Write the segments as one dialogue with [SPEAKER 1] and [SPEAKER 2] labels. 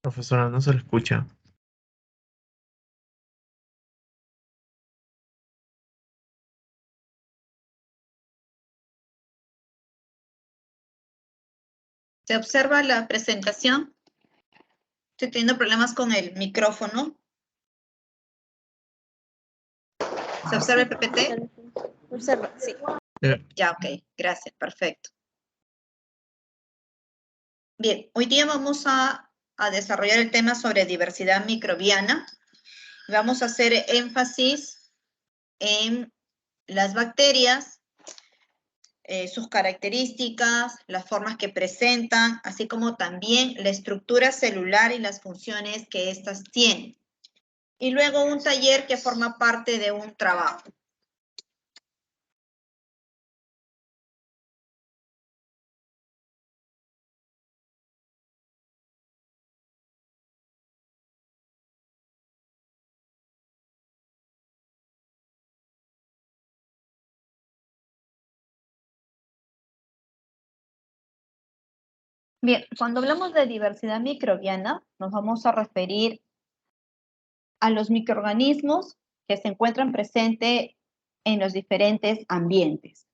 [SPEAKER 1] Profesora, no se le escucha.
[SPEAKER 2] ¿Se observa la presentación? Estoy teniendo problemas con el micrófono. ¿Se observa el PPT?
[SPEAKER 3] Observa, sí.
[SPEAKER 2] Ya, ok. Gracias, perfecto. Bien, hoy día vamos a desarrollar el tema sobre diversidad microbiana. Vamos a hacer énfasis en las bacterias, sus características, las formas que presentan, así como también la estructura celular y las funciones que éstas tienen. Y luego un taller que forma parte de un trabajo. Bien, cuando hablamos de diversidad microbiana, nos vamos a referir a los microorganismos que se encuentran presentes en los diferentes ambientes,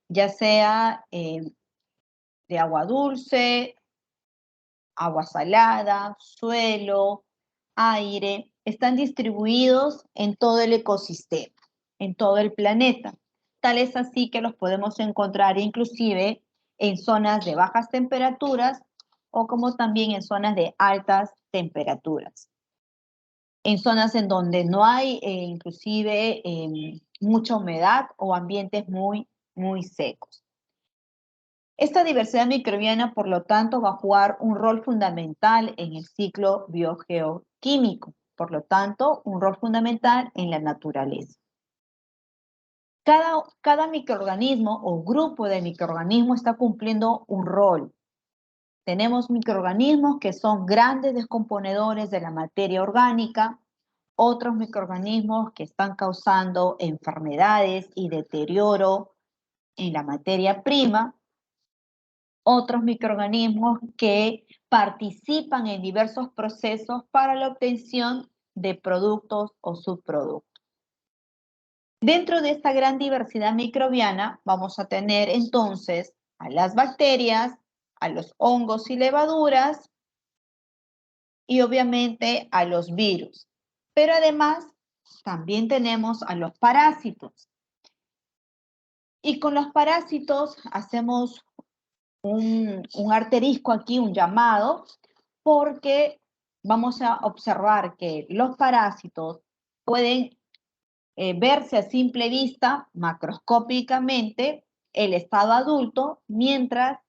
[SPEAKER 2] ya sea de agua dulce, agua salada, suelo, aire, están distribuidos en todo el ecosistema, en todo el planeta. Tal es así que los podemos encontrar inclusive en zonas de bajas temperaturas o como también en zonas de altas temperaturas. En zonas en donde no hay inclusive mucha humedad o ambientes muy secos. Esta diversidad microbiana, por lo tanto, va a jugar un rol fundamental en el ciclo biogeoquímico, por lo tanto, un rol fundamental en la naturaleza. Cada microorganismo o grupo de microorganismos está cumpliendo un rol. Tenemos microorganismos que son grandes descomponedores de la materia orgánica, otros microorganismos que están causando enfermedades y deterioro en la materia prima, otros microorganismos que participan en diversos procesos para la obtención de productos o subproductos. Dentro de esta gran diversidad microbiana vamos a tener entonces a las bacterias, a los hongos y levaduras y obviamente a los virus. Pero además también tenemos a los parásitos. Y con los parásitos hacemos un asterisco aquí, un llamado, porque vamos a observar que los parásitos pueden verse a simple vista, macroscópicamente, el estado adulto, mientras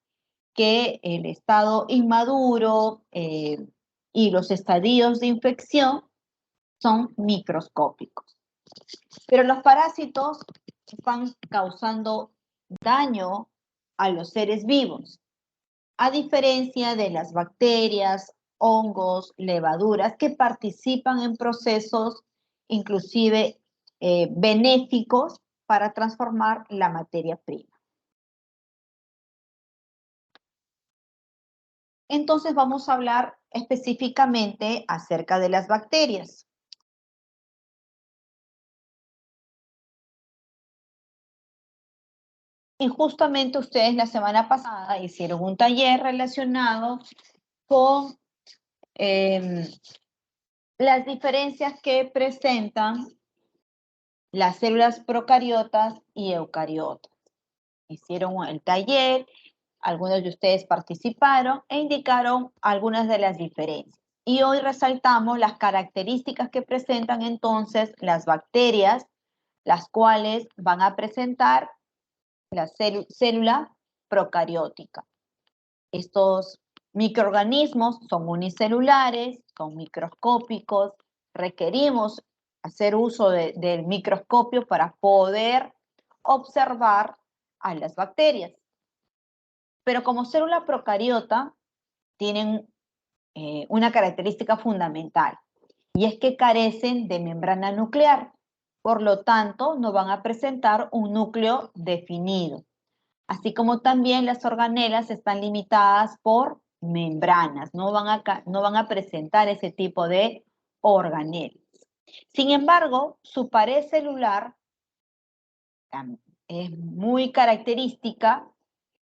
[SPEAKER 2] que el estado inmaduro y los estadios de infección son microscópicos. Pero los parásitos están causando daño a los seres vivos, a diferencia de las bacterias, hongos, levaduras que participan en procesos inclusive benéficos para transformar la materia prima. Entonces vamos a hablar específicamente acerca de las bacterias. Y justamente ustedes la semana pasada hicieron un taller relacionado con las diferencias que presentan las células procariotas y eucariotas. Hicieron el taller, algunos de ustedes participaron e indicaron algunas de las diferencias. Y hoy resaltamos las características que presentan entonces las bacterias, las cuales van a presentar la célula procariótica. Estos microorganismos son unicelulares, son microscópicos, requerimos hacer uso del microscopio para poder observar a las bacterias. Pero como célula procariota tienen una característica fundamental y es que carecen de membrana nuclear. Por lo tanto, no van a presentar un núcleo definido. Así como también las organelas están limitadas por membranas, no van a presentar ese tipo de organelos. Sin embargo, su pared celular es muy característica,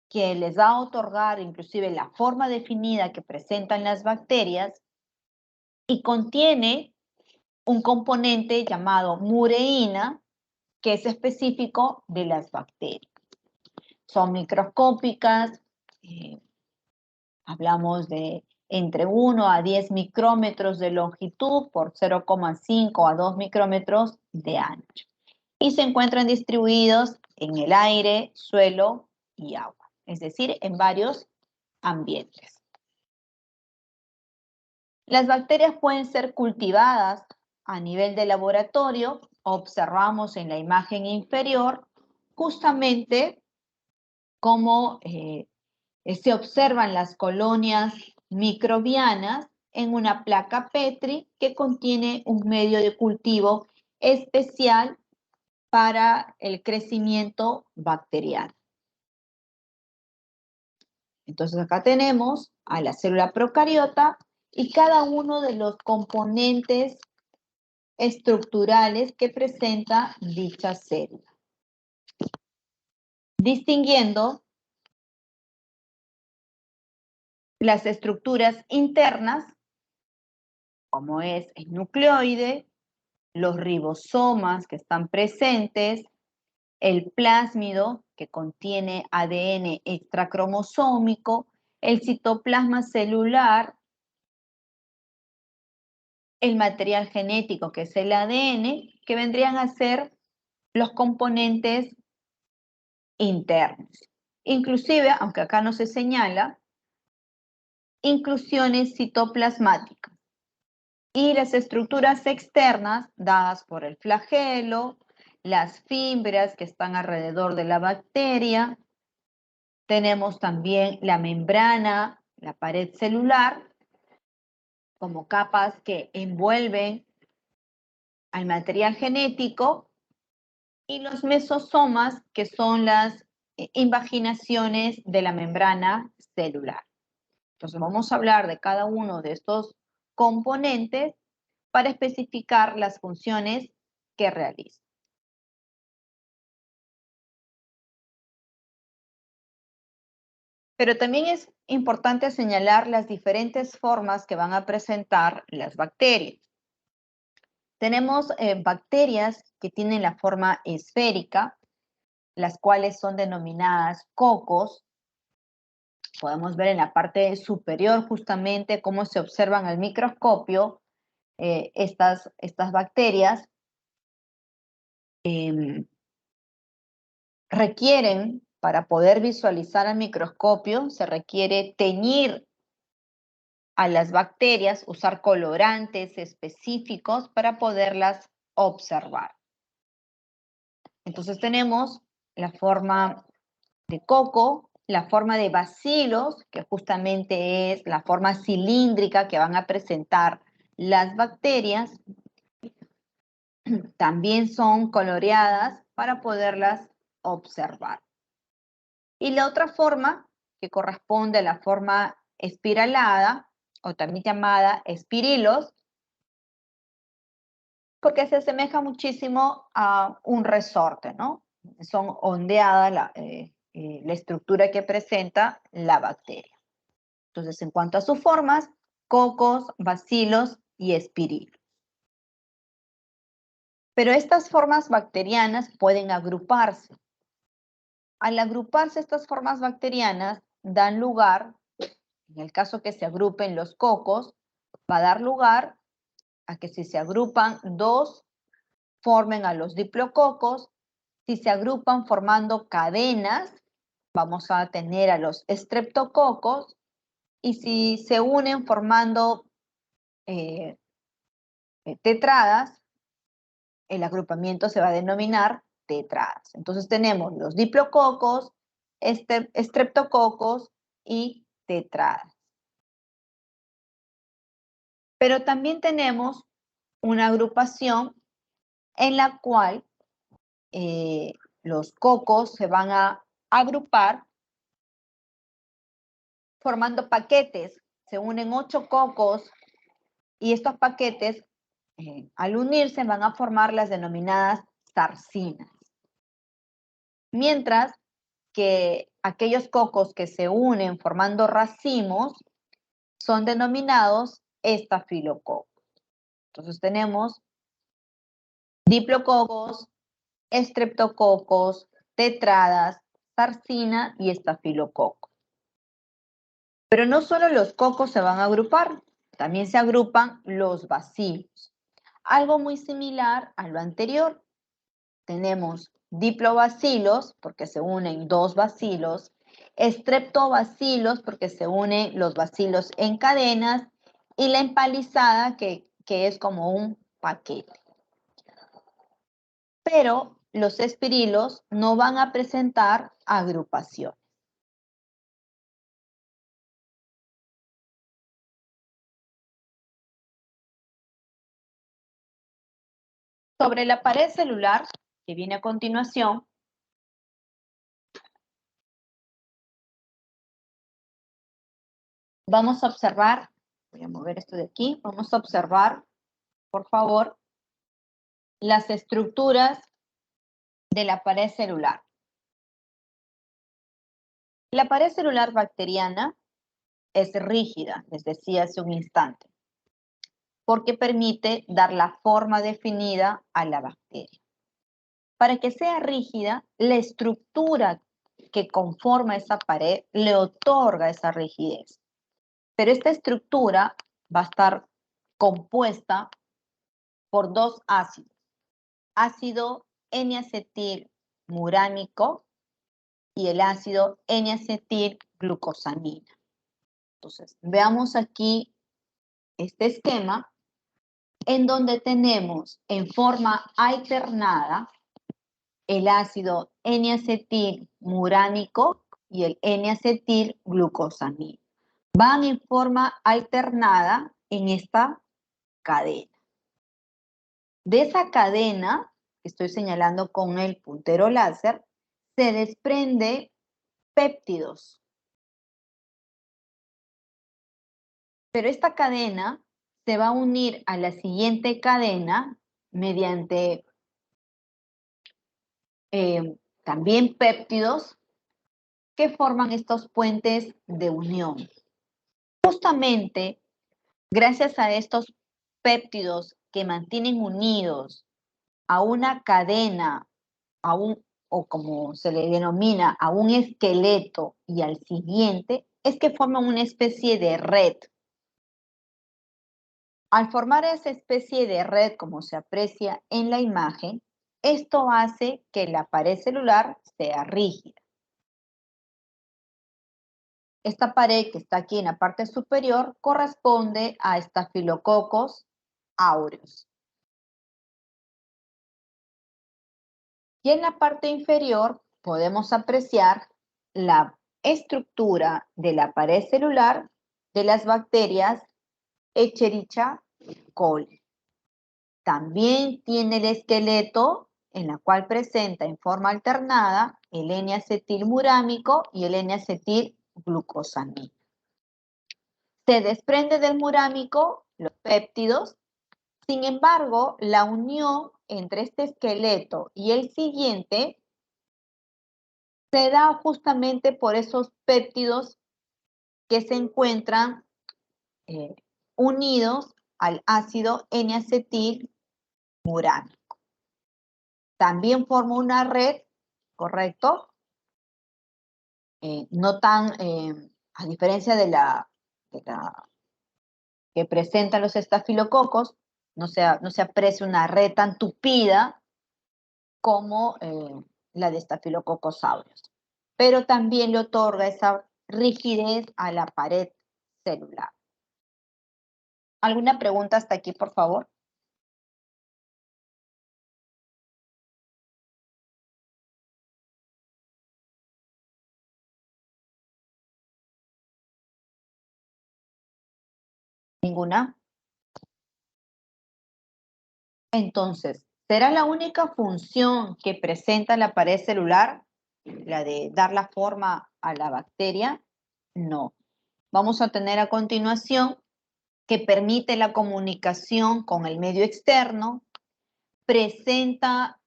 [SPEAKER 2] que les va a otorgar inclusive la forma definida que presentan las bacterias, y contiene un componente llamado mureína, que es específico de las bacterias. Son microscópicas, hablamos de entre 1 a 10 micrómetros de longitud por 0,5 a 2 micrómetros de ancho. Y se encuentran distribuidos en el aire, suelo y agua, es decir, en varios ambientes. Las bacterias pueden ser cultivadas a nivel de laboratorio. Observamos en la imagen inferior justamente cómo se observan las colonias microbianas en una placa Petri que contiene un medio de cultivo especial para el crecimiento bacteriano. Entonces acá tenemos a la célula procariota y cada uno de los componentes estructurales que presenta dicha célula, distinguiendo las estructuras internas, como es el nucleoide, los ribosomas que están presentes, el plásmido que contiene ADN extracromosómico, el citoplasma celular, el material genético que es el ADN, que vendrían a ser los componentes internos. Inclusive, aunque acá no se señala, inclusiones citoplasmáticas y las estructuras externas dadas por el flagelo, las fibras que están alrededor de la bacteria. Tenemos también la membrana, la pared celular, como capas que envuelven al material genético, y los mesosomas, que son las invaginaciones de la membrana celular. Entonces vamos a hablar de cada uno de estos componentes para especificar las funciones que realizan. Pero también es importante señalar las diferentes formas que van a presentar las bacterias. Tenemos bacterias que tienen la forma esférica, las cuales son denominadas cocos. Podemos ver en la parte superior justamente cómo se observan al microscopio estas bacterias. Requieren, para poder visualizar al microscopio, se requiere teñir a las bacterias, usar colorantes específicos para poderlas observar. Entonces tenemos la forma de coco, la forma de bacilos, que justamente es la forma cilíndrica que van a presentar las bacterias. También son coloreadas para poderlas observar. Y la otra forma, que corresponde a la forma espiralada, o también llamada espirilos, porque se asemeja muchísimo a un resorte, ¿no? Son ondeadas la estructura que presenta la bacteria. Entonces, en cuanto a sus formas, cocos, bacilos y espirilos. Pero estas formas bacterianas pueden agruparse. Al agruparse estas formas bacterianas, dan lugar, en el caso que se agrupen los cocos, va a dar lugar a que si se agrupan dos, formen a los diplococos. Si se agrupan formando cadenas, vamos a tener a los estreptococos. Y si se unen formando tetradas, el agrupamiento se va a denominar tetradas. Entonces tenemos los diplococos, estreptococos y tetradas. Pero también tenemos una agrupación en la cual eh, los cocos se van a agrupar formando paquetes. Se unen 8 cocos y estos paquetes, al unirse, van a formar las denominadas zarcinas. Mientras que aquellos cocos que se unen formando racimos son denominados estafilococos. Entonces tenemos diplococos, estreptococos, tetradas, zarcina y estafilococo. Pero no solo los cocos se van a agrupar, también se agrupan los bacilos. Algo muy similar a lo anterior. Tenemos diplobacilos, porque se unen dos bacilos, estreptobacilos, porque se unen los bacilos en cadenas, y la empalizada, que es como un paquete. Pero los espirilos no van a presentar agrupación. Sobre la pared celular, que viene a continuación, vamos a observar, voy a mover esto de aquí, vamos a observar, por favor, las estructuras de la pared celular. La pared celular bacteriana es rígida, les decía hace un instante, porque permite dar la forma definida a la bacteria. Para que sea rígida, la estructura que conforma esa pared le otorga esa rigidez. Pero esta estructura va a estar compuesta por dos ácidos. Ácido N-acetilmuránico y el ácido N-acetilglucosamina. Entonces, veamos aquí este esquema en donde tenemos en forma alternada el ácido N-acetilmuránico y el N-acetilglucosamina. Van en forma alternada en esta cadena. De esa cadena, que estoy señalando con el puntero láser, se desprende péptidos. Pero esta cadena se va a unir a la siguiente cadena mediante también péptidos que forman estos puentes de unión. Justamente gracias a estos péptidos que mantienen unidos a una cadena, o como se le denomina, a un esqueleto y al siguiente, es que forman una especie de red. Al formar esa especie de red, como se aprecia en la imagen, esto hace que la pared celular sea rígida. Esta pared que está aquí en la parte superior corresponde a Staphylococcus aureus. Y en la parte inferior podemos apreciar la estructura de la pared celular de las bacterias Escherichia coli. También tiene el esqueleto en la cual presenta en forma alternada el N-acetilmurámico y el N-acetilglucosamina. Se desprende del murámico los péptidos. Sin embargo, la unión entre este esqueleto y el siguiente se da justamente por esos péptidos que se encuentran unidos al ácido N-acetilmurámico. También forma una red, ¿correcto? No tan, a diferencia de la que presentan los estafilococos, no se aprecia una red tan tupida como la de Staphylococcus aureus. Pero también le otorga esa rigidez a la pared celular. ¿Alguna pregunta hasta aquí, por favor? ¿Ninguna? Entonces, ¿será la única función que presenta la pared celular, la de dar la forma a la bacteria? No. vamos a tener a continuación que permite la comunicación con el medio externo, presenta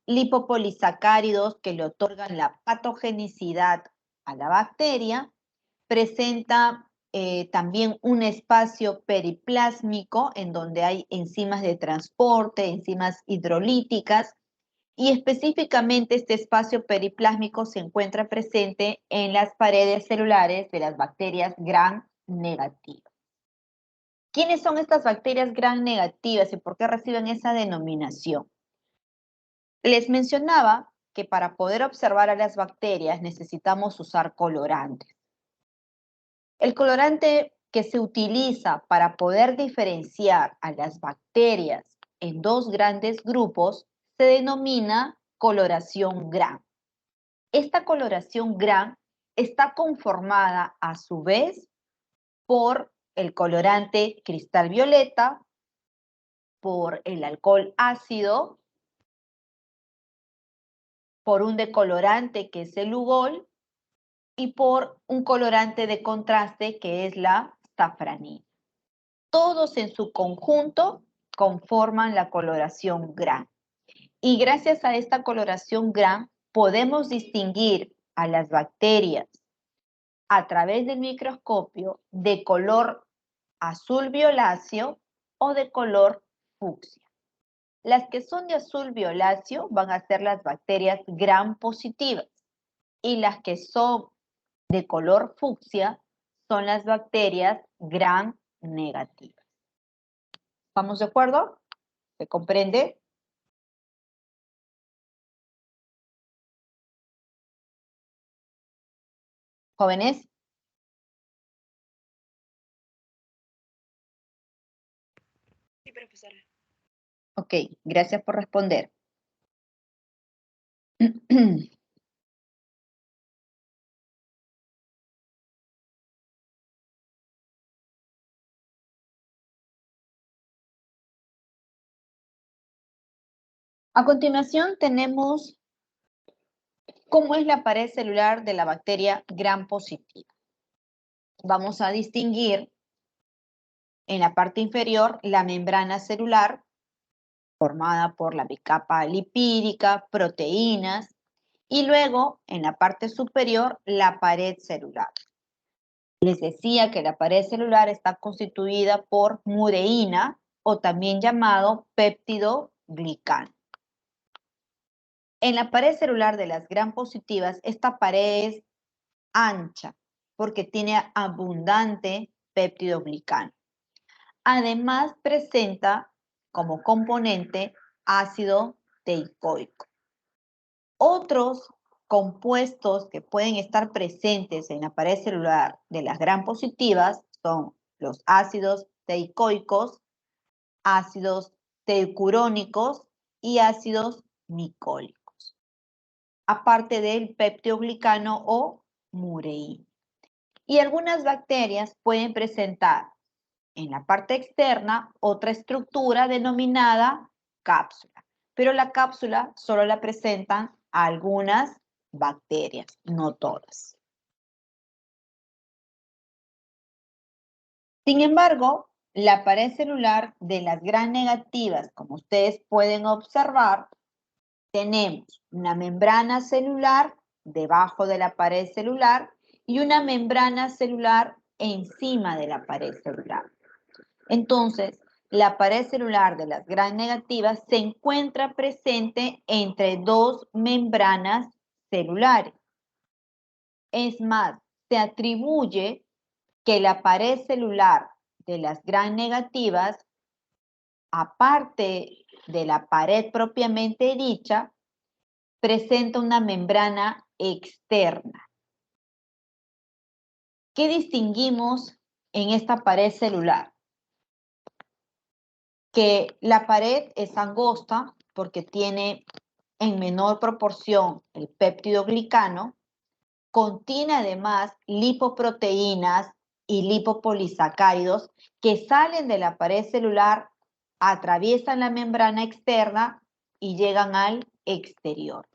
[SPEAKER 2] lipopolisacáridos que le otorgan la patogenicidad a la bacteria, presenta también un espacio periplásmico en donde hay enzimas de transporte, enzimas hidrolíticas, y específicamente este espacio periplásmico se encuentra presente en las paredes celulares de las bacterias gram negativas. ¿Quiénes son estas bacterias gram negativas y por qué reciben esa denominación? Les mencionaba que para poder observar a las bacterias necesitamos usar colorantes. El colorante que se utiliza para poder diferenciar a las bacterias en dos grandes grupos se denomina coloración gram. Esta coloración gram está conformada a su vez por el colorante cristal violeta, por el alcohol ácido, por un decolorante que es el Lugol y por un colorante de contraste que es la safranina. Todos en su conjunto conforman la coloración gram. Y gracias a esta coloración gram podemos distinguir a las bacterias a través del microscopio de color azul violáceo o de color fucsia. Las que son de azul violáceo van a ser las bacterias gram positivas y las que son de color fucsia son las bacterias gram negativas. ¿Estamos de acuerdo? ¿Se comprende? ¿Jóvenes?
[SPEAKER 1] Sí, profesora.
[SPEAKER 2] Ok, gracias por responder. A continuación tenemos cómo es la pared celular de la bacteria gram positiva. Vamos a distinguir en la parte inferior la membrana celular formada por la bicapa lipídica, proteínas, y luego en la parte superior la pared celular. Les decía que la pared celular está constituida por mureína o también llamado péptido glicano. En la pared celular de las gram positivas, esta pared es ancha porque tiene abundante péptido glicano. Además, presenta como componente ácido teicoico. Otros compuestos que pueden estar presentes en la pared celular de las gram positivas son los ácidos teicoicos, ácidos teicurónicos y ácidos micólicos, aparte del peptidoglicano o mureína. Y algunas bacterias pueden presentar en la parte externa otra estructura denominada cápsula, pero la cápsula solo la presentan algunas bacterias, no todas. Sin embargo, la pared celular de las gram negativas, como ustedes pueden observar, tenemos una membrana celular debajo de la pared celular y una membrana celular encima de la pared celular. Entonces, la pared celular de las gram negativas se encuentra presente entre dos membranas celulares. Es más, se atribuye que la pared celular de las gram negativas, aparte de la pared propiamente dicha, presenta una membrana externa. ¿Qué distinguimos en esta pared celular? Que la pared es angosta porque tiene en menor proporción el péptido glicano, contiene además lipoproteínas y lipopolisacáridos que salen de la pared celular, atraviesan la membrana externa y llegan al exterior.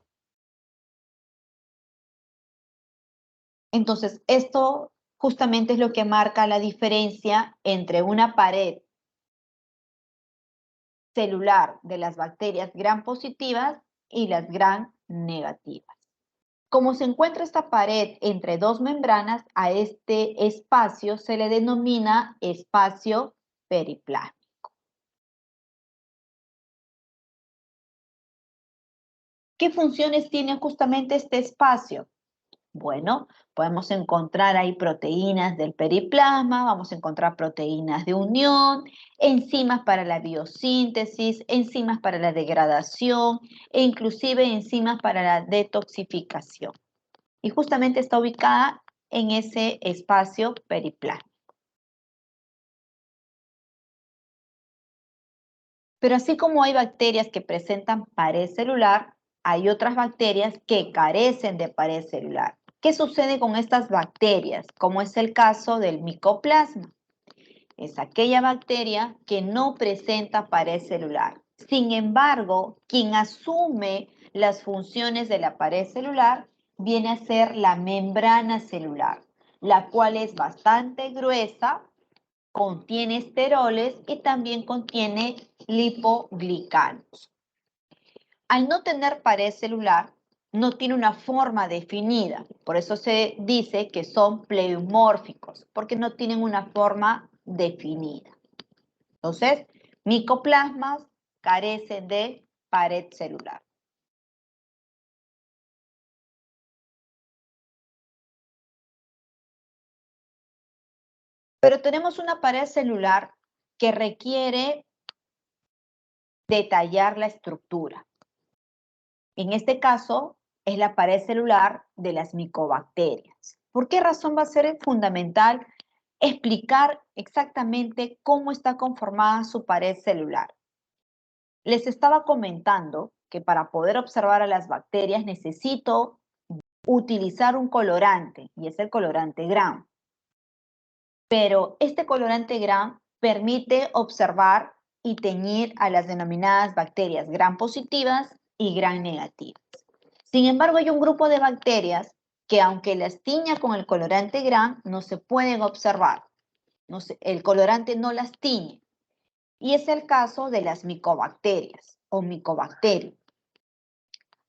[SPEAKER 2] Entonces, esto justamente es lo que marca la diferencia entre una pared celular de las bacterias gram positivas y las gram negativas. Como se encuentra esta pared entre dos membranas, a este espacio se le denomina espacio periplásmico. ¿Qué funciones tiene justamente este espacio? Bueno, podemos encontrar ahí proteínas del periplasma, vamos a encontrar proteínas de unión, enzimas para la biosíntesis, enzimas para la degradación e inclusive enzimas para la detoxificación. Y justamente está ubicada en ese espacio periplásmico. Pero así como hay bacterias que presentan pared celular, hay otras bacterias que carecen de pared celular. ¿Qué sucede con estas bacterias? Como es el caso del micoplasma. Es aquella bacteria que no presenta pared celular. Sin embargo, quien asume las funciones de la pared celular viene a ser la membrana celular, la cual es bastante gruesa, contiene esteroles y también contiene lipoglicanos. Al no tener pared celular, no tiene una forma definida. Por eso se dice que son pleomórficos, porque no tienen una forma definida. Entonces, micoplasmas carecen de pared celular. Pero tenemos una pared celular que requiere detallar la estructura. En este caso, es la pared celular de las micobacterias. ¿Por qué razón va a ser fundamental explicar exactamente cómo está conformada su pared celular? Les estaba comentando que para poder observar a las bacterias necesito utilizar un colorante, y es el colorante Gram. Pero este colorante Gram permite observar y teñir a las denominadas bacterias Gram positivas y Gram negativas. Sin embargo, hay un grupo de bacterias que aunque las tiña con el colorante Gram, no se pueden observar. El colorante no las tiñe. Y es el caso de las micobacterias o micobacterios.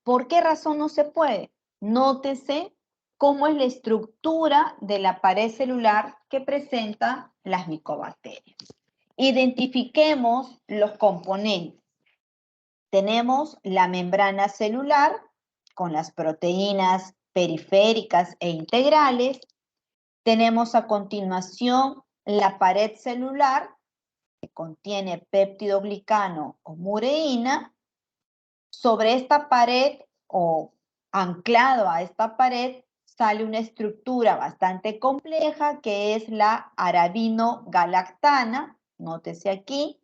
[SPEAKER 2] ¿Por qué razón no se puede? Nótese cómo es la estructura de la pared celular que presentan las micobacterias. Identifiquemos los componentes. Tenemos la membrana celular con las proteínas periféricas e integrales. Tenemos a continuación la pared celular que contiene péptidoglicano o mureína. Sobre esta pared o anclado a esta pared sale una estructura bastante compleja que es la arabinogalactana. Nótese aquí.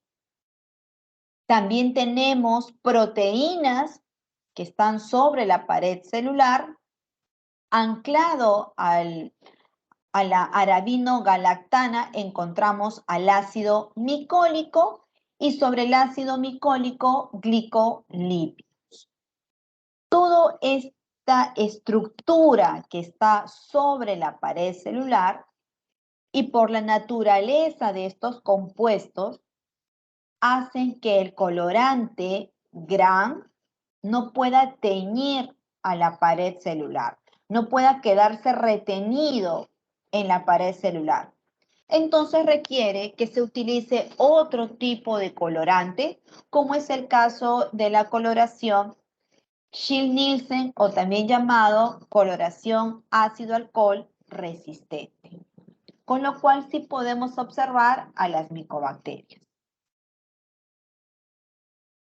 [SPEAKER 2] También tenemos proteínas que están sobre la pared celular. Anclado a la arabinogalactana encontramos al ácido micólico y sobre el ácido micólico glicolípidos. Toda esta estructura que está sobre la pared celular y por la naturaleza de estos compuestos hacen que el colorante Gram no pueda teñir a la pared celular, no pueda quedarse retenido en la pared celular. Entonces requiere que se utilice otro tipo de colorante, como es el caso de la coloración Schill-Nielsen o también llamado coloración ácido-alcohol resistente, con lo cual sí podemos observar a las micobacterias.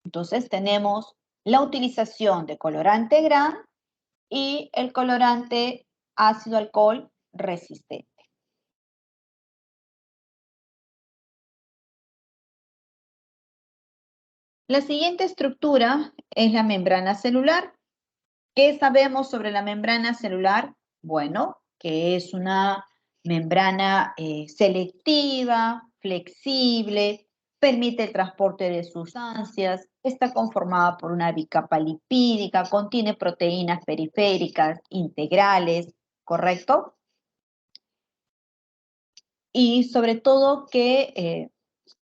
[SPEAKER 2] Entonces tenemos la utilización de colorante Gram y el colorante ácido-alcohol resistente. La siguiente estructura es la membrana celular. ¿Qué sabemos sobre la membrana celular? Bueno, que es una membrana selectiva, flexible, permite el transporte de sustancias, está conformada por una bicapa lipídica, contiene proteínas periféricas integrales, ¿correcto? y sobre todo que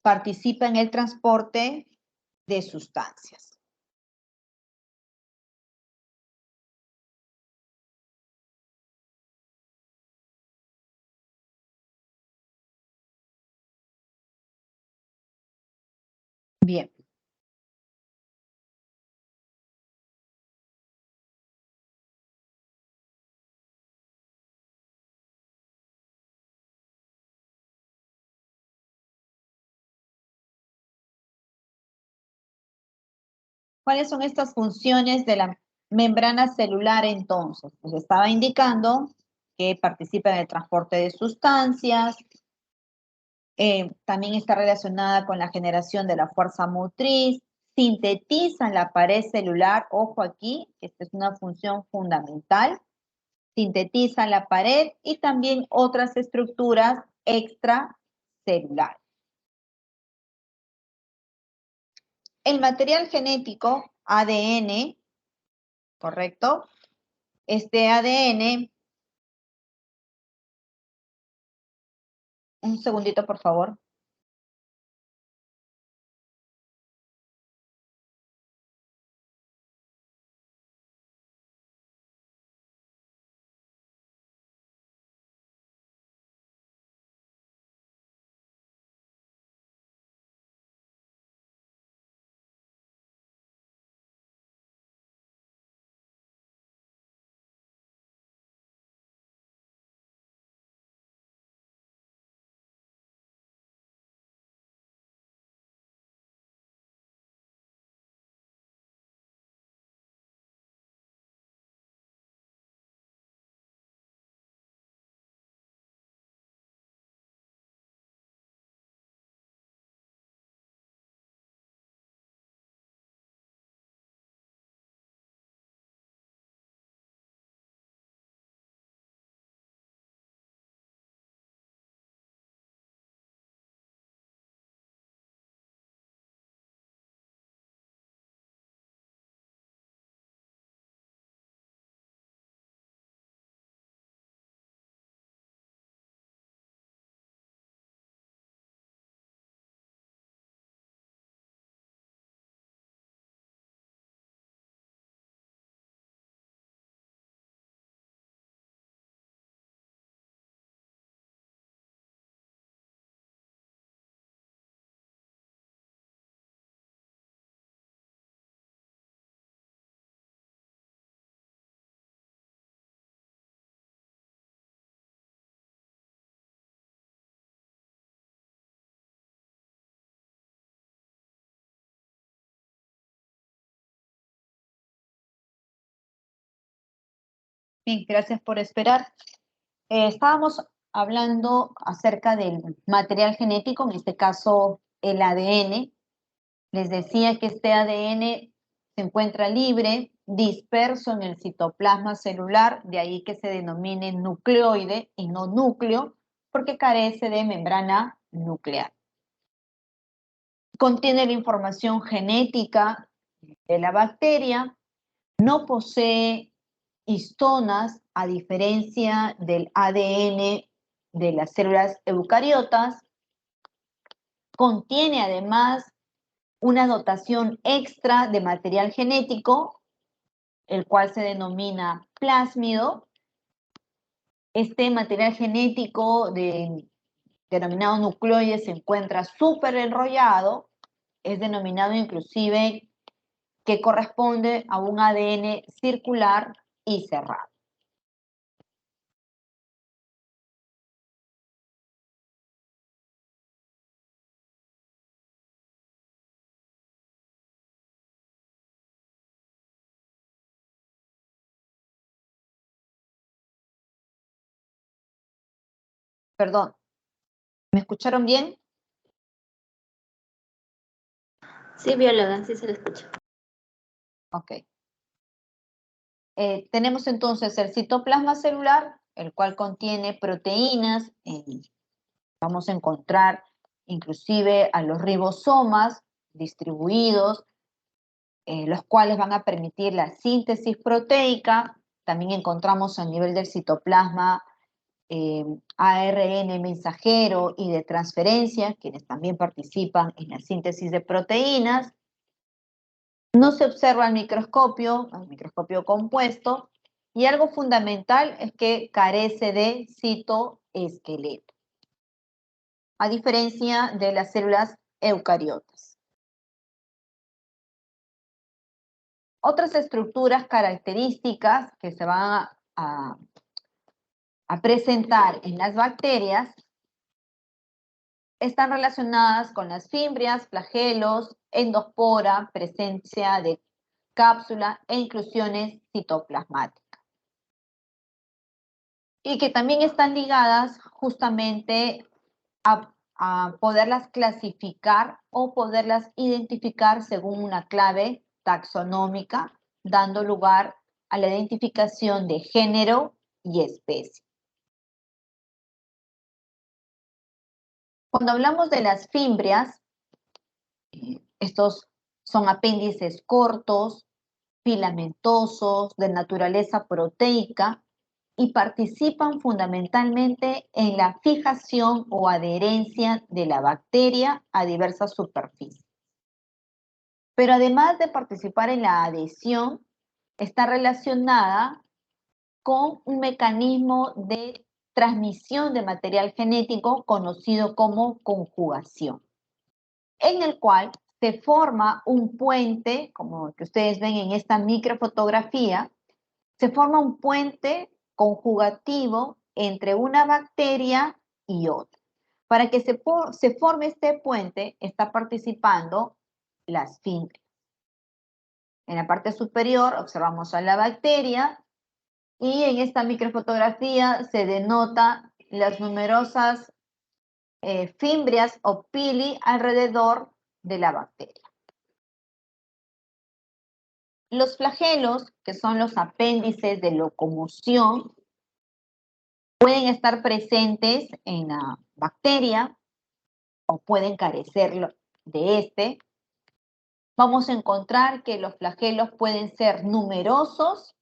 [SPEAKER 2] participa en el transporte de sustancias. Bien. ¿Cuáles son estas funciones de la membrana celular entonces? Pues estaba indicando que participa en el transporte de sustancias, también está relacionada con la generación de la fuerza motriz, sintetiza en la pared celular, ojo aquí, esta es una función fundamental, sintetiza en la pared y también otras estructuras extracelulares. El material genético, ADN, ¿correcto? Este ADN, un segundito por favor. Bien, gracias por esperar. Estábamos hablando acerca del material genético, en este caso el ADN. Les decía que este ADN se encuentra libre, disperso en el citoplasma celular, de ahí que se denomine nucleoide y no núcleo, porque carece de membrana nuclear. Contiene la información genética de la bacteria, no posee histonas, a diferencia del ADN de las células eucariotas. Contiene además una dotación extra de material genético, el cual se denomina plásmido. Este material genético denominado nucleoide se encuentra súper enrollado, es denominado inclusive que corresponde a un ADN circular y cerrado. Perdón, ¿me escucharon bien?
[SPEAKER 3] Sí, bióloga, sí se lo escucho.
[SPEAKER 2] Ok. Tenemos entonces el citoplasma celular, el cual contiene proteínas. Vamos a encontrar inclusive a los ribosomas distribuidos, los cuales van a permitir la síntesis proteica. También encontramos a nivel del citoplasma ARN mensajero y de transferencia, quienes también participan en la síntesis de proteínas. No se observa el microscopio compuesto, y algo fundamental es que carece de citoesqueleto, a diferencia de las células eucariotas. Otras estructuras características que se van a presentar en las bacterias están relacionadas con las fimbrias, flagelos, endospora, presencia de cápsula e inclusiones citoplasmáticas. Y que también están ligadas justamente a poderlas clasificar o poderlas identificar según una clave taxonómica, dando lugar a la identificación de género y especie. Cuando hablamos de las fimbrias, estos son apéndices cortos, filamentosos, de naturaleza proteica, y participan fundamentalmente en la fijación o adherencia de la bacteria a diversas superficies. Pero además de participar en la adhesión, está relacionada con un mecanismo de transmisión de material genético conocido como conjugación, en el cual se forma un puente, como el que ustedes ven en esta microfotografía, se forma un puente conjugativo entre una bacteria y otra. Para que se forme este puente, está participando las fimbrias. En la parte superior observamos a la bacteria y en esta microfotografía se denota las numerosas fimbrias o pili alrededor de la bacteria. Los flagelos, que son los apéndices de locomoción, pueden estar presentes en la bacteria o pueden carecer de este. Vamos a encontrar que los flagelos pueden ser numerosos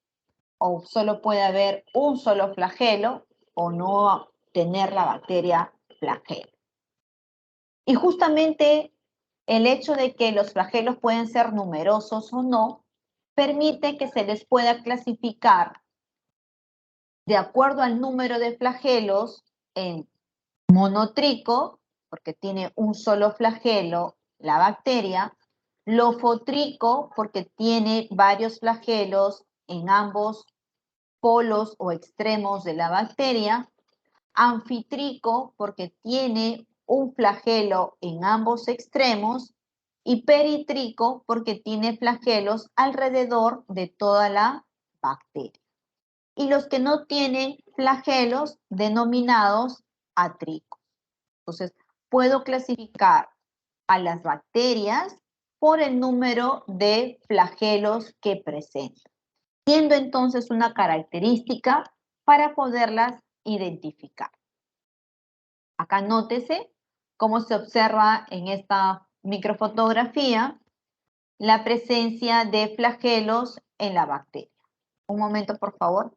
[SPEAKER 2] o solo puede haber un solo flagelo o no tener la bacteria flagelo. Y justamente el hecho de que los flagelos pueden ser numerosos o no permite que se les pueda clasificar de acuerdo al número de flagelos en monotrico, porque tiene un solo flagelo la bacteria, lofotrico, porque tiene varios flagelos en ambos polos o extremos de la bacteria, anfitrico, porque tiene un flagelo en ambos extremos, y peritrico, porque tiene flagelos alrededor de toda la bacteria. Y los que no tienen flagelos, denominados atricos. Entonces, puedo clasificar a las bacterias por el número de flagelos que presentan, siendo entonces una característica para poderlas identificar. Acá nótese cómo se observa en esta microfotografía la presencia de flagelos en la bacteria. Un momento, por favor.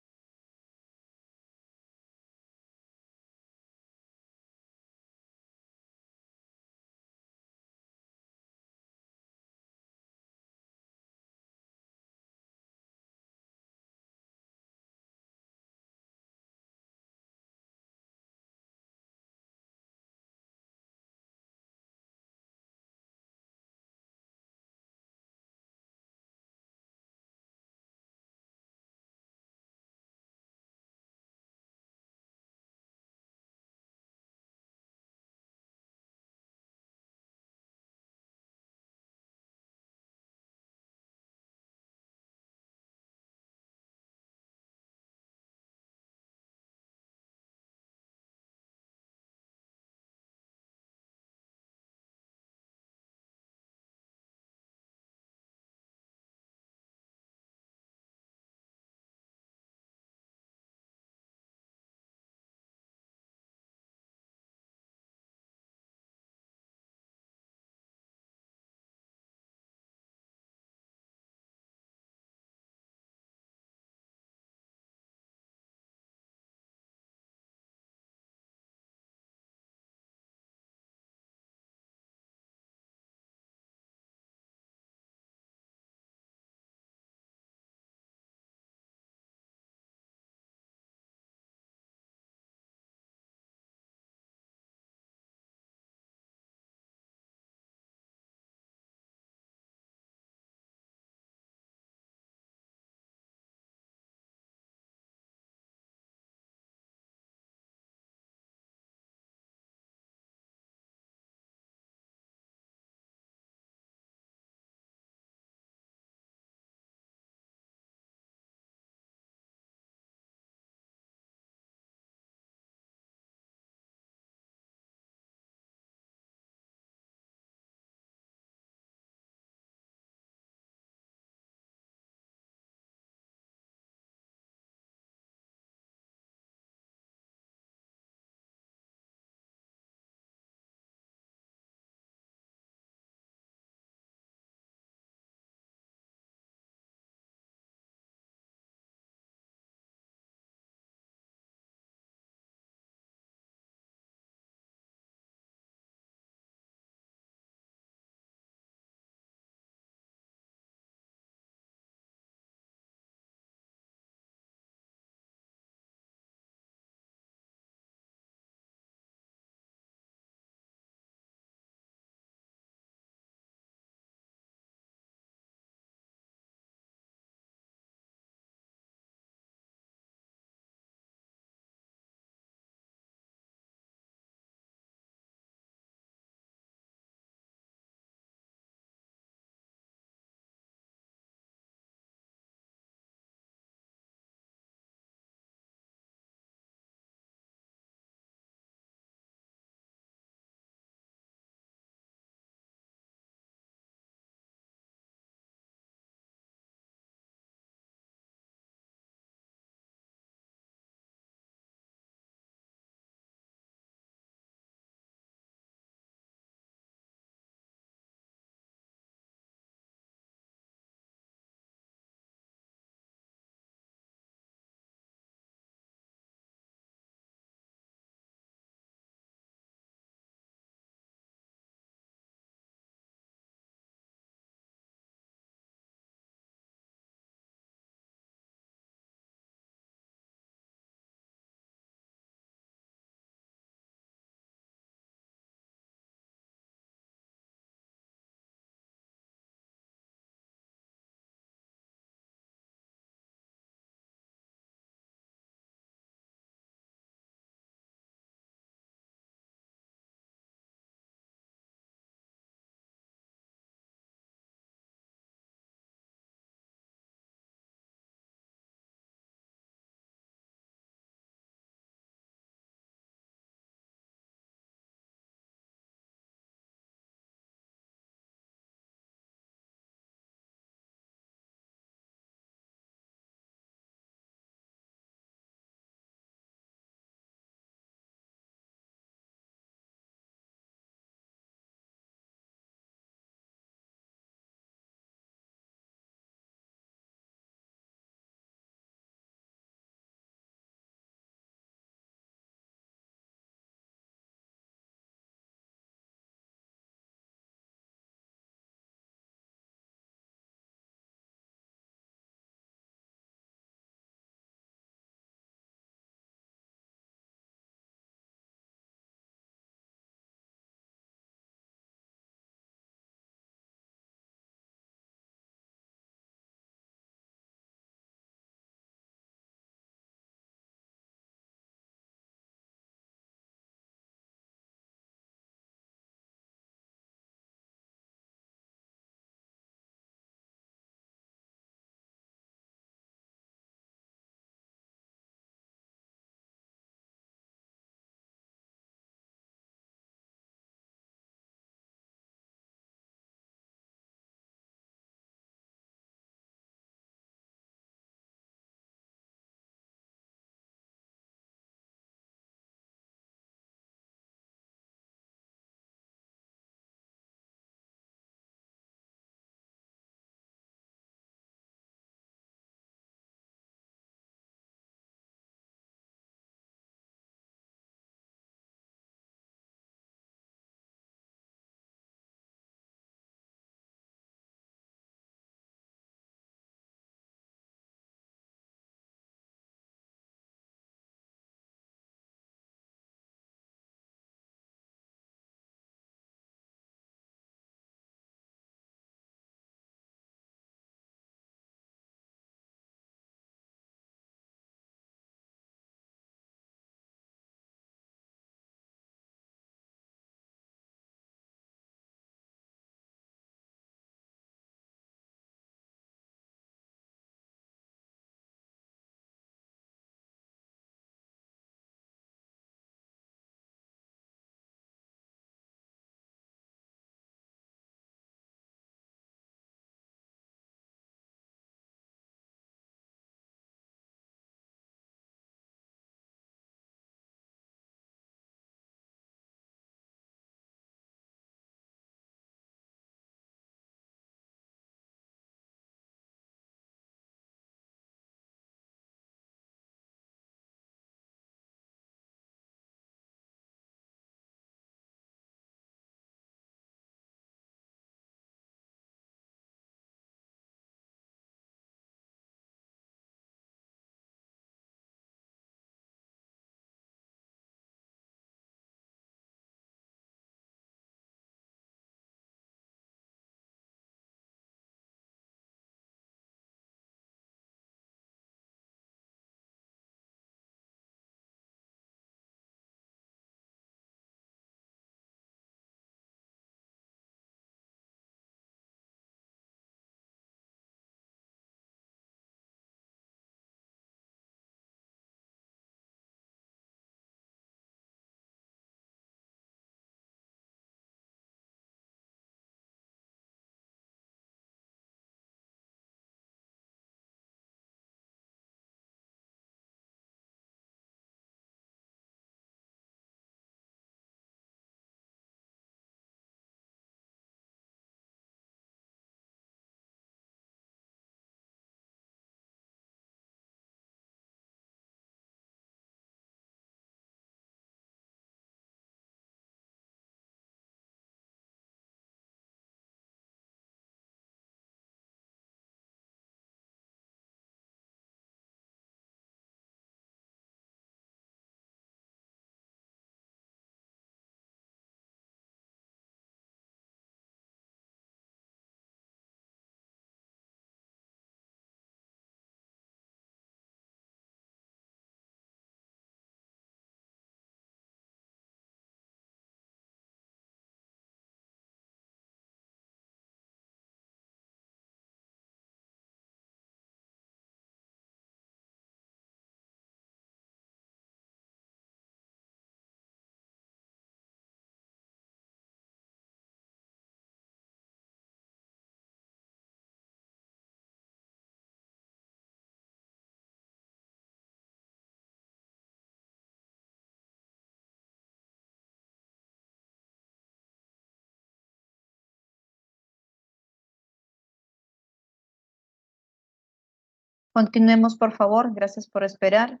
[SPEAKER 2] Continuemos, por favor. Gracias por esperar.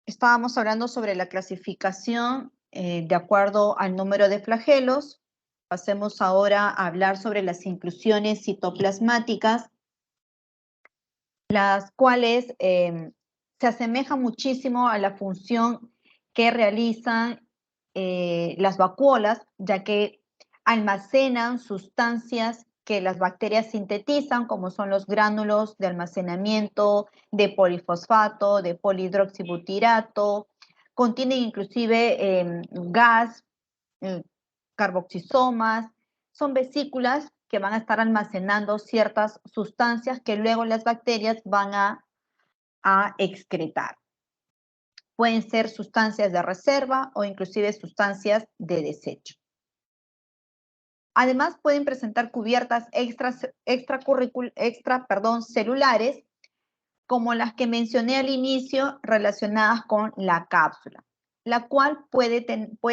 [SPEAKER 2] Estábamos hablando sobre la clasificación de acuerdo al número de flagelos. Pasemos ahora a hablar sobre las inclusiones citoplasmáticas, las cuales se asemejan muchísimo a la función que realizan las vacuolas, ya que almacenan sustancias que las bacterias sintetizan, como son los gránulos de almacenamiento de polifosfato, de polihidroxibutirato, contienen inclusive gas, carboxisomas, son vesículas que van a estar almacenando ciertas sustancias que luego las bacterias van a excretar. Pueden ser sustancias de reserva o inclusive sustancias de desecho. Además, pueden presentar cubiertas celulares, como las que mencioné al inicio, relacionadas con la cápsula, la cual puede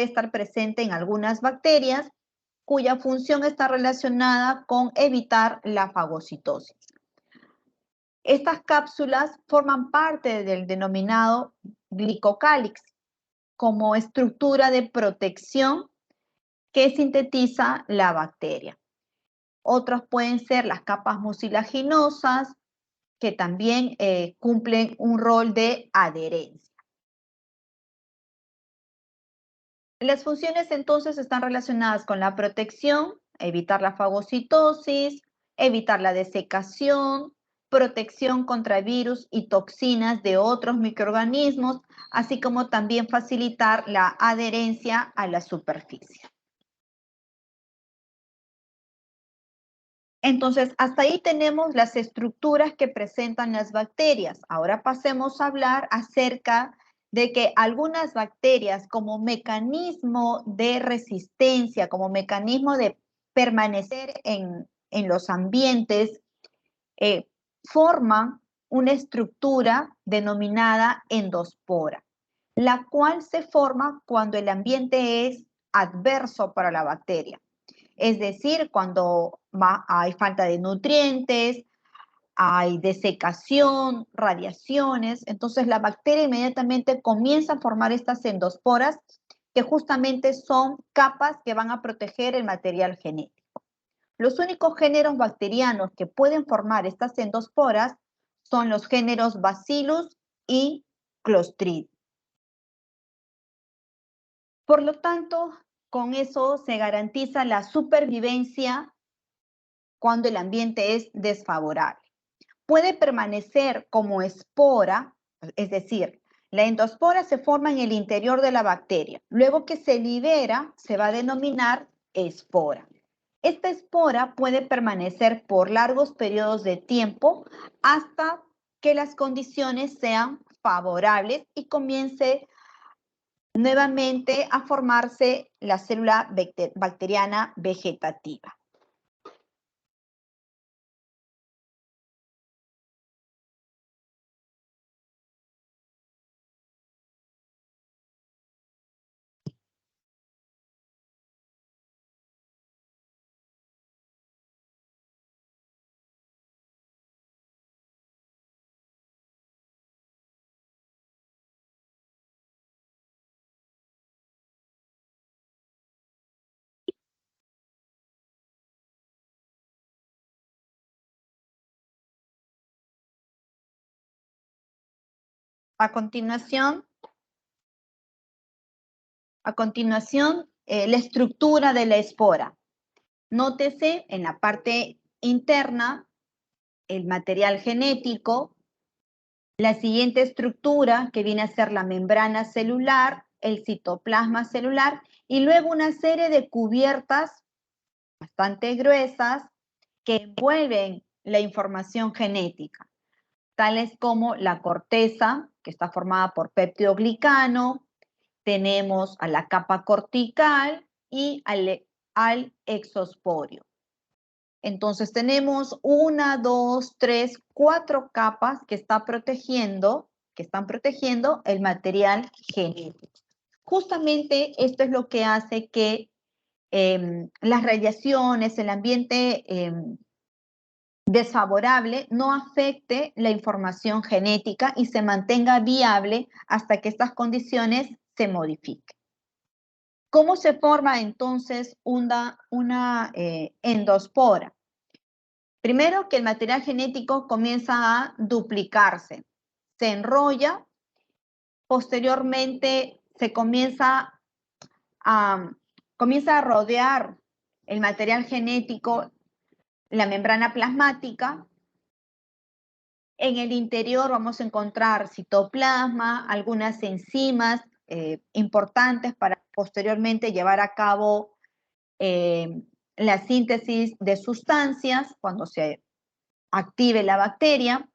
[SPEAKER 2] estar presente en algunas bacterias cuya función está relacionada con evitar la fagocitosis. Estas cápsulas forman parte del denominado glicocálix como estructura de protección que sintetiza la bacteria. Otros pueden ser las capas mucilaginosas, que también cumplen un rol de adherencia. Las funciones entonces están relacionadas con la protección, evitar la fagocitosis, evitar la desecación, protección contra virus y toxinas de otros microorganismos, así como también facilitar la adherencia a la superficie. Entonces, hasta ahí tenemos las estructuras que presentan las bacterias. Ahora pasemos a hablar acerca de que algunas bacterias, como mecanismo de resistencia, como mecanismo de permanecer en los ambientes, forman una estructura denominada endospora, la cual se forma cuando el ambiente es adverso para la bacteria. Es decir, cuando hay falta de nutrientes, hay desecación, radiaciones, entonces la bacteria inmediatamente comienza a formar estas endosporas que justamente son capas que van a proteger el material genético. Los únicos géneros bacterianos que pueden formar estas endosporas son los géneros Bacillus y Clostridium. Por lo tanto, con eso se garantiza la supervivencia cuando el ambiente es desfavorable. Puede permanecer como espora, es decir, la endospora se forma en el interior de la bacteria. Luego que se libera, se va a denominar espora. Esta espora puede permanecer por largos periodos de tiempo hasta que las condiciones sean favorables y comience nuevamente a formarse la célula bacteriana vegetativa. A continuación, la estructura de la espora. Nótese en la parte interna el material genético, la siguiente estructura que viene a ser la membrana celular, el citoplasma celular y luego una serie de cubiertas bastante gruesas que envuelven la información genética, tales como la corteza, que está formada por peptidoglicano, tenemos a la capa cortical y al exosporio. Entonces tenemos 1, 2, 3, 4 capas que están protegiendo el material genético. Justamente esto es lo que hace que las radiaciones, el ambiente desfavorable no afecte la información genética y se mantenga viable hasta que estas condiciones se modifiquen. ¿Cómo se forma entonces una endospora? Primero, que el material genético comienza a duplicarse, se enrolla, posteriormente se comienza a rodear el material genético la membrana plasmática. En el interior vamos a encontrar citoplasma, algunas enzimas importantes para posteriormente llevar a cabo la síntesis de sustancias cuando se active la bacteria.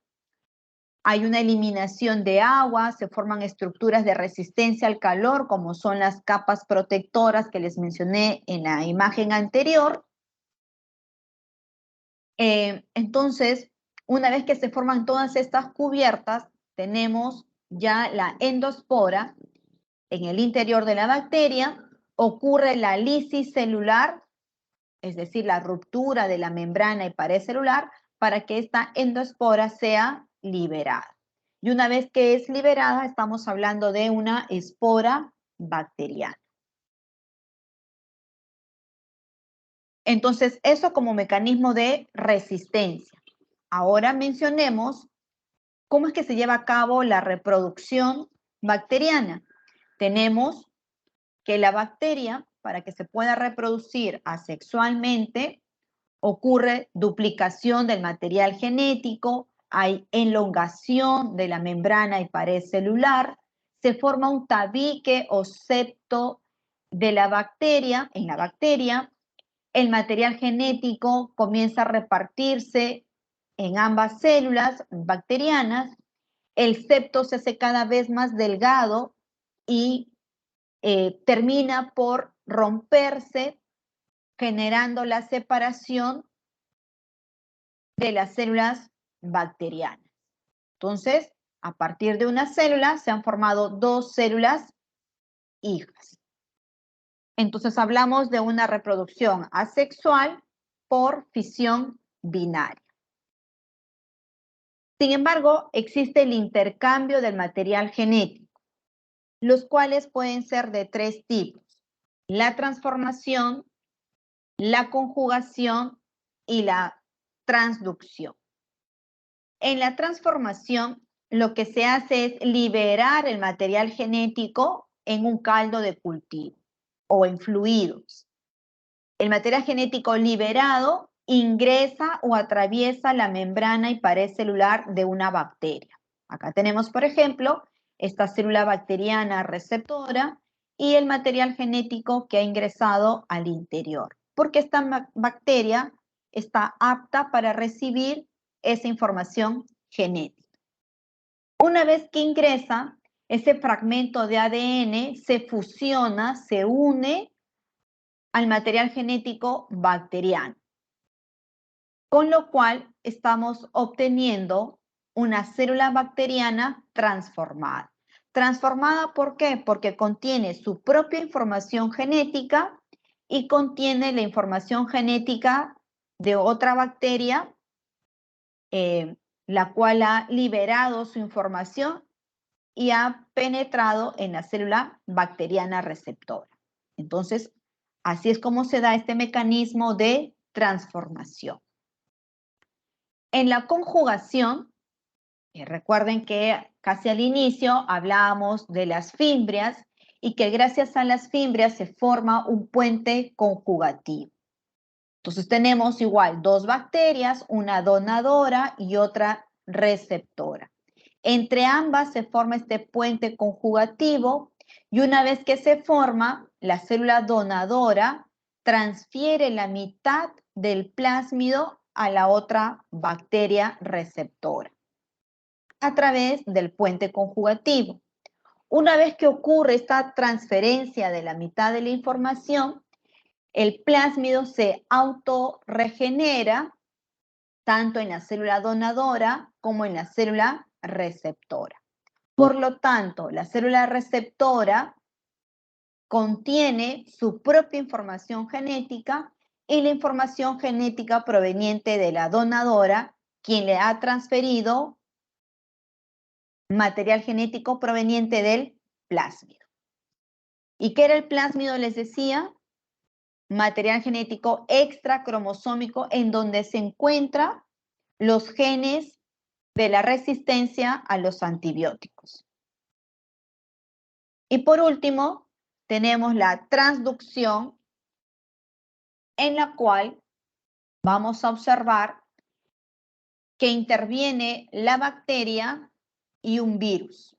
[SPEAKER 2] Hay una eliminación de agua, se forman estructuras de resistencia al calor, como son las capas protectoras que les mencioné en la imagen anterior. Entonces, una vez que se forman todas estas cubiertas, tenemos ya la endospora en el interior de la bacteria, ocurre la lisis celular, es decir, la ruptura de la membrana y pared celular, para que esta endospora sea liberada. Y una vez que es liberada, estamos hablando de una espora bacteriana. Entonces, eso como mecanismo de resistencia. Ahora mencionemos cómo es que se lleva a cabo la reproducción bacteriana. Tenemos que la bacteria, para que se pueda reproducir asexualmente, ocurre duplicación del material genético, hay elongación de la membrana y pared celular, se forma un tabique o septo de la bacteria, en la bacteria, el material genético comienza a repartirse en ambas células bacterianas, el septo se hace cada vez más delgado y termina por romperse, generando la separación de las células bacterianas. Entonces, a partir de una célula se han formado dos células hijas. Entonces hablamos de una reproducción asexual por fisión binaria. Sin embargo, existe el intercambio del material genético, los cuales pueden ser de tres tipos: la transformación, la conjugación y la transducción. En la transformación, lo que se hace es liberar el material genético en un caldo de cultivo o en fluidos. El material genético liberado ingresa o atraviesa la membrana y pared celular de una bacteria. Acá tenemos, por ejemplo, esta célula bacteriana receptora y el material genético que ha ingresado al interior, porque esta bacteria está apta para recibir esa información genética. Una vez que ingresa, ese fragmento de ADN se fusiona, se une al material genético bacteriano, con lo cual estamos obteniendo una célula bacteriana transformada. ¿Transformada por qué? Porque contiene su propia información genética y contiene la información genética de otra bacteria, la cual ha liberado su información y ha penetrado en la célula bacteriana receptora. Entonces, así es como se da este mecanismo de transformación. En la conjugación, recuerden que casi al inicio hablábamos de las fimbrias y que gracias a las fimbrias se forma un puente conjugativo. Entonces tenemos igual dos bacterias, una donadora y otra receptora. Entre ambas se forma este puente conjugativo y una vez que se forma, la célula donadora transfiere la mitad del plásmido a la otra bacteria receptora a través del puente conjugativo. Una vez que ocurre esta transferencia de la mitad de la información, el plásmido se autorregenera tanto en la célula donadora como en la célula receptora. Por lo tanto, la célula receptora contiene su propia información genética y la información genética proveniente de la donadora, quien le ha transferido material genético proveniente del plásmido. ¿Y qué era el plásmido? Les decía, material genético extracromosómico en donde se encuentran los genes de la resistencia a los antibióticos. Y por último, tenemos la transducción, en la cual vamos a observar que interviene la bacteria y un virus.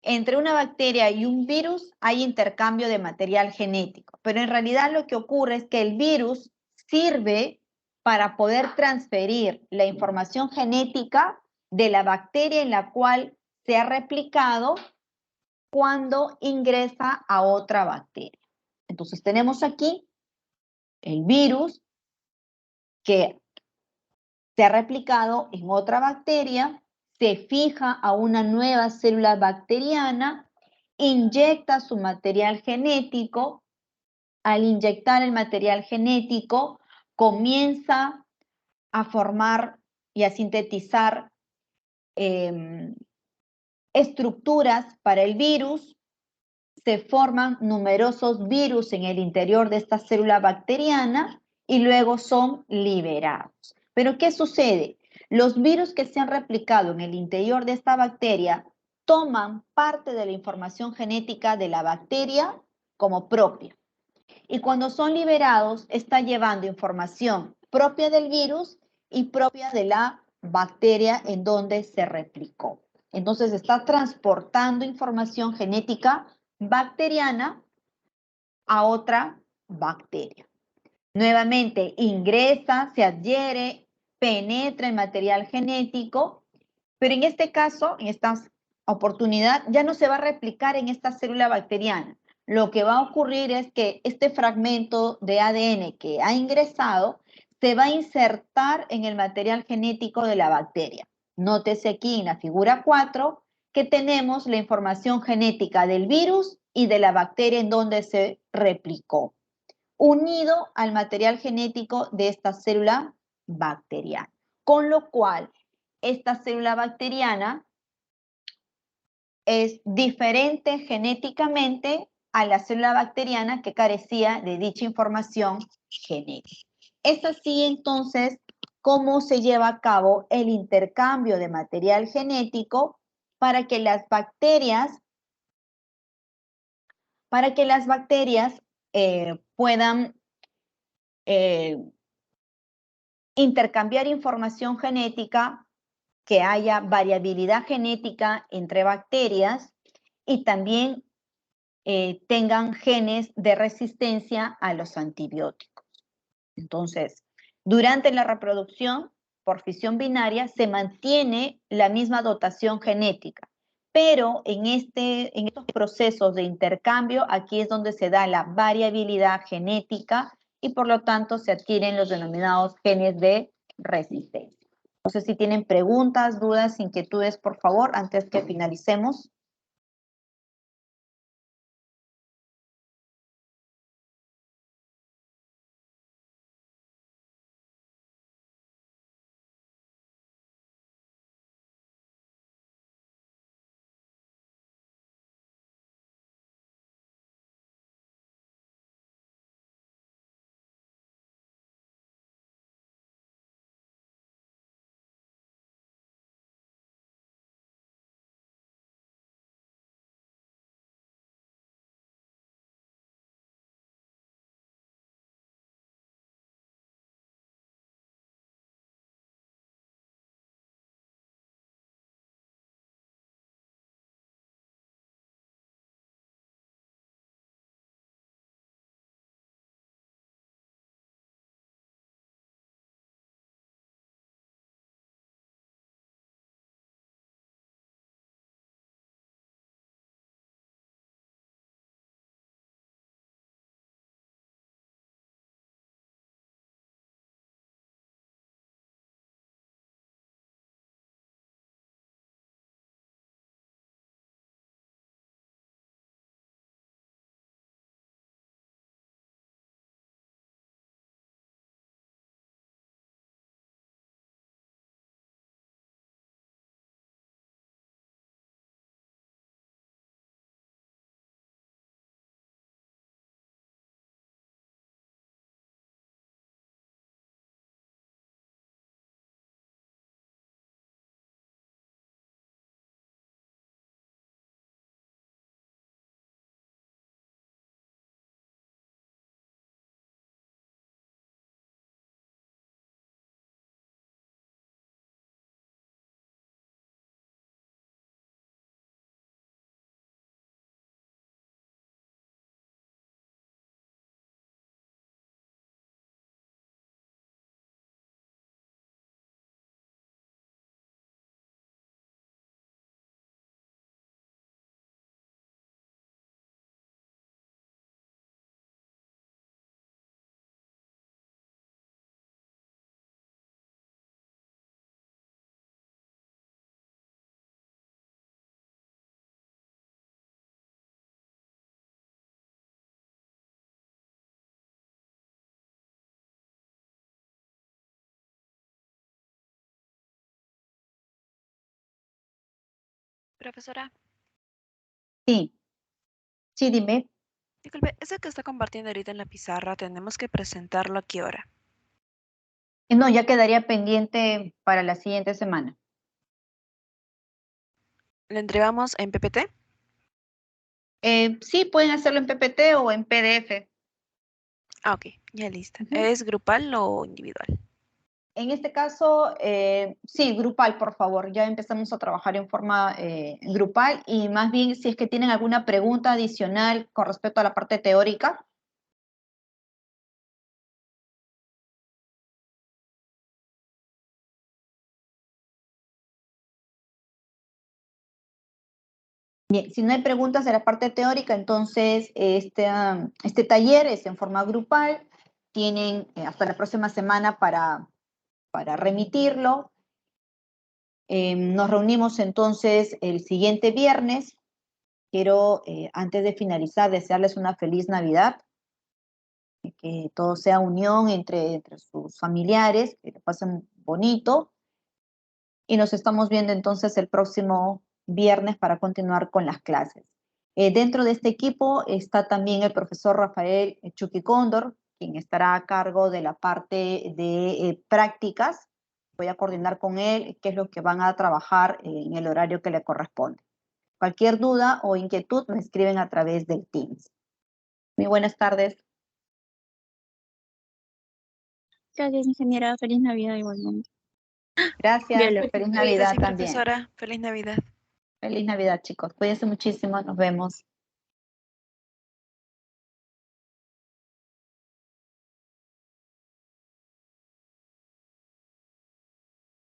[SPEAKER 2] Entre una bacteria y un virus hay intercambio de material genético, pero en realidad lo que ocurre es que el virus sirve para poder transferir la información genética de la bacteria en la cual se ha replicado cuando ingresa a otra bacteria. Entonces tenemos aquí el virus que se ha replicado en otra bacteria, se fija a una nueva célula bacteriana, inyecta su material genético. Al inyectar el material genético, comienza a formar y a sintetizar estructuras para el virus. Se forman numerosos virus en el interior de esta célula bacteriana y luego son liberados. Pero ¿qué sucede? Los virus que se han replicado en el interior de esta bacteria toman parte de la información genética de la bacteria como propia. Y cuando son liberados, está llevando información propia del virus y propia de la bacteria en donde se replicó. Entonces está transportando información genética bacteriana a otra bacteria. Nuevamente ingresa, se adhiere, penetra el material genético, pero en este caso, en esta oportunidad, ya no se va a replicar en esta célula bacteriana. Lo que va a ocurrir es que este fragmento de ADN que ha ingresado se va a insertar en el material genético de la bacteria. Nótese aquí en la figura 4 que tenemos la información genética del virus y de la bacteria en donde se replicó, unido al material genético de esta célula bacteriana. Con lo cual, esta célula bacteriana es diferente genéticamente a la célula bacteriana que carecía de dicha información genética. Es así entonces cómo se lleva a cabo el intercambio de material genético para que las bacterias puedan intercambiar información genética, que haya variabilidad genética entre bacterias y también tengan genes de resistencia a los antibióticos. Entonces, durante la reproducción por fisión binaria se mantiene la misma dotación genética, pero en estos procesos de intercambio, aquí es donde se da la variabilidad genética y por lo tanto se adquieren los denominados genes de resistencia. No sé si tienen preguntas, dudas, inquietudes, por favor, antes que finalicemos.
[SPEAKER 1] Profesora,
[SPEAKER 2] Sí, sí, dime.
[SPEAKER 1] disculpe, ese que está compartiendo ahorita en la pizarra, tenemos que presentarlo a qué hora.
[SPEAKER 2] No, ya quedaría pendiente para la siguiente semana.
[SPEAKER 1] ¿Lo entregamos en PPT?
[SPEAKER 2] Sí, pueden hacerlo en PPT o en PDF.
[SPEAKER 1] Ah, ok, ya lista.
[SPEAKER 2] Ujú.
[SPEAKER 1] ¿Es grupal o individual?
[SPEAKER 2] En este caso, sí, grupal, por favor. Ya empezamos a trabajar en forma grupal y más bien si es que tienen alguna pregunta adicional con respecto a la parte teórica. Bien, si no hay preguntas de la parte teórica, entonces este taller es en forma grupal. Tienen hasta la próxima semana para remitirlo. Nos reunimos entonces el siguiente viernes. Quiero, antes de finalizar, desearles una feliz Navidad, que todo sea unión entre sus familiares, que lo pasen bonito. Y nos estamos viendo entonces el próximo viernes para continuar con las clases. Dentro de este equipo está también el profesor Rafael Chucky Cóndor, quien estará a cargo de la parte de prácticas. Voy a coordinar con él qué es lo que van a trabajar en el horario que le corresponde. Cualquier duda o inquietud me escriben a través del Teams. Muy buenas tardes.
[SPEAKER 4] Gracias, ingeniera. Feliz Navidad igualmente.
[SPEAKER 2] Gracias.
[SPEAKER 4] Bióloga.
[SPEAKER 2] Feliz
[SPEAKER 1] Ahorita
[SPEAKER 2] Navidad
[SPEAKER 1] sí,
[SPEAKER 2] también.
[SPEAKER 1] profesora. Feliz Navidad.
[SPEAKER 2] Feliz Navidad, chicos. Cuídense muchísimo. Nos vemos.